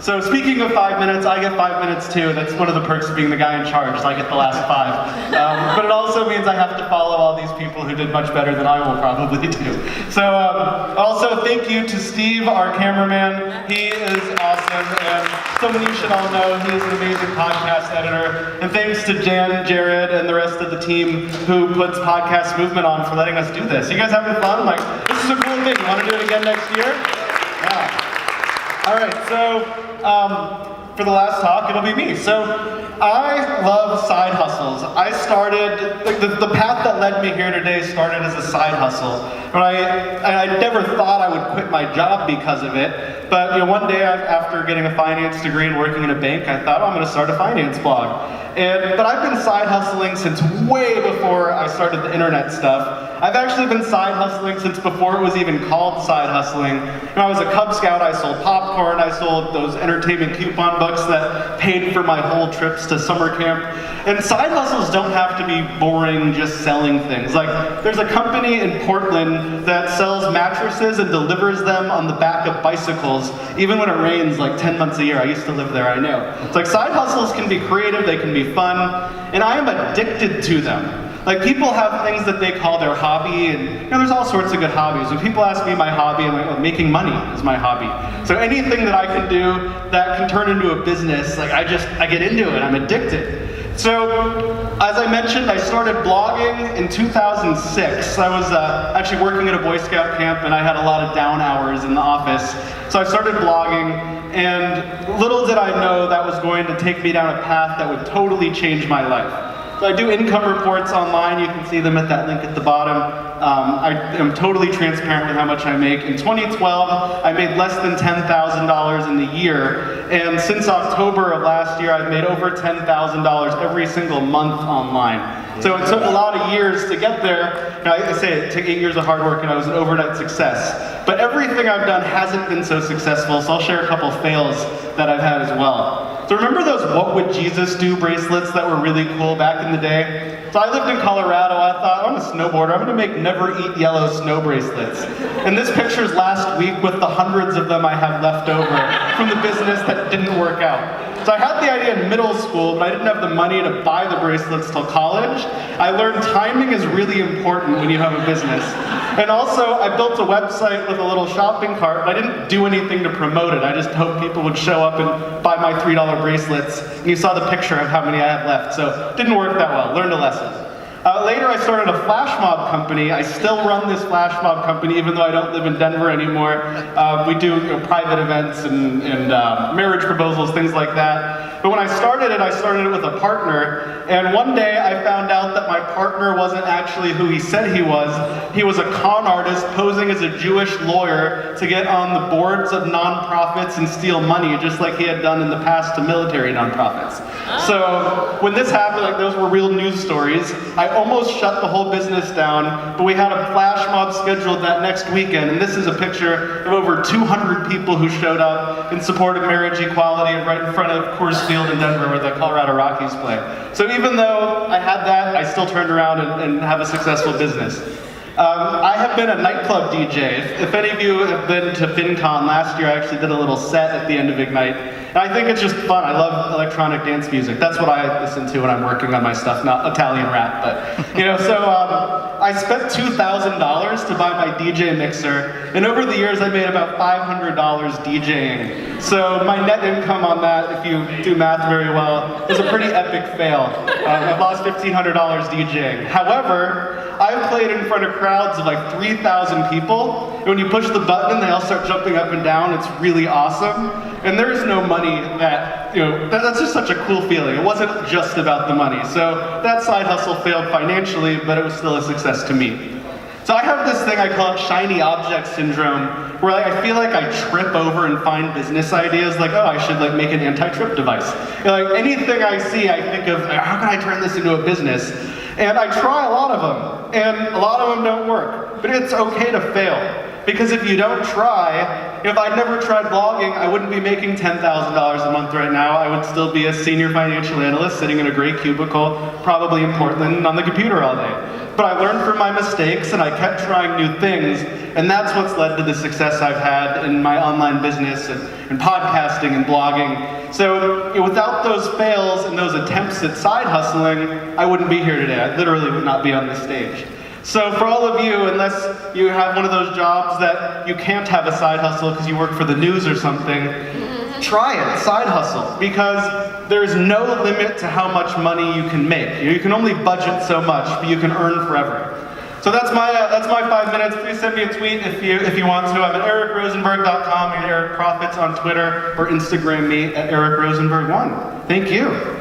So speaking of 5 minutes, I get 5 minutes too. That's one of the perks of being the guy in charge, is I get the last 5. But it also means I have to follow all these people who did much better than I will probably do. So also thank you to Steve, our cameraman. He is awesome, and someone you should all know. He is an amazing podcast editor. And thanks to Jan, Jared, and the rest of the team who puts Podcast Movement on for letting us do this. You guys having fun? Like, this is a cool thing. You want to do it again next year? Yeah. All right, so for the last talk, it'll be me. So I love side hustles. I started, the path that led me here today started as a side hustle. I never thought I would quit my job because of it. But one day after getting a finance degree and working in a bank, I thought, I'm going to start a finance blog. But I've been side hustling since way before I started the internet stuff. I've actually been side hustling since before it was even called side hustling. When I was a Cub Scout, I sold popcorn, I sold those entertainment coupon books that paid for my whole trips to summer camp. And side hustles don't have to be boring, just selling things. Like, there's a company in Portland that sells mattresses and delivers them on the back of bicycles, even when it rains like 10 months a year. I used to live there, I know. It's like side hustles can be creative, they can be fun, and I am addicted to them. Like, people have things that they call their hobby, and there's all sorts of good hobbies. When people ask me my hobby, I'm like, oh, making money is my hobby. So anything that I can do that can turn into a business, like I get into it, I'm addicted. So, as I mentioned, I started blogging in 2006. I was actually working at a Boy Scout camp, and I had a lot of down hours in the office. So I started blogging, and little did I know that was going to take me down a path that would totally change my life. So I do income reports online. You can see them at that link at the bottom. I am totally transparent with how much I make. In 2012, I made less than $10,000 in the year. And since October of last year, I've made over $10,000 every single month online. So it took a lot of years to get there. I say it took 8 years of hard work and I was an overnight success. But everything I've done hasn't been so successful, so I'll share a couple fails that I've had as well. So remember those "What Would Jesus Do" bracelets that were really cool back in the day? So I lived in Colorado. I thought, I'm a snowboarder. I'm going to make never eat yellow snow bracelets. And this picture's last week with the hundreds of them I have left over from the business that didn't work out. So I had the idea in middle school, but I didn't have the money to buy the bracelets till college. I learned timing is really important when you have a business. And also, I built a website with a little shopping cart, but I didn't do anything to promote it. I just hoped people would show up and buy my $3 bracelets. And you saw the picture of how many I had left, so it didn't work that well. Learned a lesson. Later, I started a flash mob company. I still run this flash mob company, even though I don't live in Denver anymore. We do private events and marriage proposals, things like that. But when I started it with a partner. And one day, I found out that my partner wasn't actually who he said he was. He was a con artist posing as a Jewish lawyer to get on the boards of nonprofits and steal money, just like he had done in the past to military nonprofits. So when this happened, like, those were real news stories. I almost shut the whole business down, but we had a flash mob scheduled that next weekend, and this is a picture of over 200 people who showed up in support of marriage equality right in front of Coors Field in Denver where the Colorado Rockies play. So even though I had that, I still turned around and have a successful business. I have been a nightclub DJ. If any of you have been to FinCon last year, I actually did a little set at the end of Ignite. And I think it's just fun. I love electronic dance music. That's what I listen to when I'm working on my stuff, not Italian rap. But so I spent $2,000 to buy my DJ mixer, and over the years I made about $500 DJing. So my net income on that, if you do math very well, was a pretty epic fail. I've lost $1,500 DJing. However, I've played in front of crowds of like 3,000 people, and when you push the button, they all start jumping up and down. It's really awesome. And there is no money that's just such a cool feeling. It wasn't just about the money. So that side hustle failed financially, but it was still a success to me. So I have this thing, I call it shiny object syndrome, where I feel like I trip over and find business ideas, like, oh, I should make an anti-trip device. Anything I see, I think of, how can I turn this into a business? And I try a lot of them, and a lot of them don't work. But it's okay to fail. Because if you don't try, if I'd never tried blogging, I wouldn't be making $10,000 a month right now. I would still be a senior financial analyst sitting in a gray cubicle, probably in Portland, on the computer all day. But I learned from my mistakes and I kept trying new things, and that's what's led to the success I've had in my online business and podcasting and blogging. So without those fails and those attempts at side hustling, I wouldn't be here today. I literally would not be on this stage. So for all of you, unless you have one of those jobs that you can't have a side hustle because you work for the news or something, try it, side hustle, because there's no limit to how much money you can make. You can only budget so much, but you can earn forever. So that's my 5 minutes. Please send me a tweet if you want to. I'm at ericrosenberg.com and Eric Profits on Twitter, or Instagram me at ericrosenberg1. Thank you.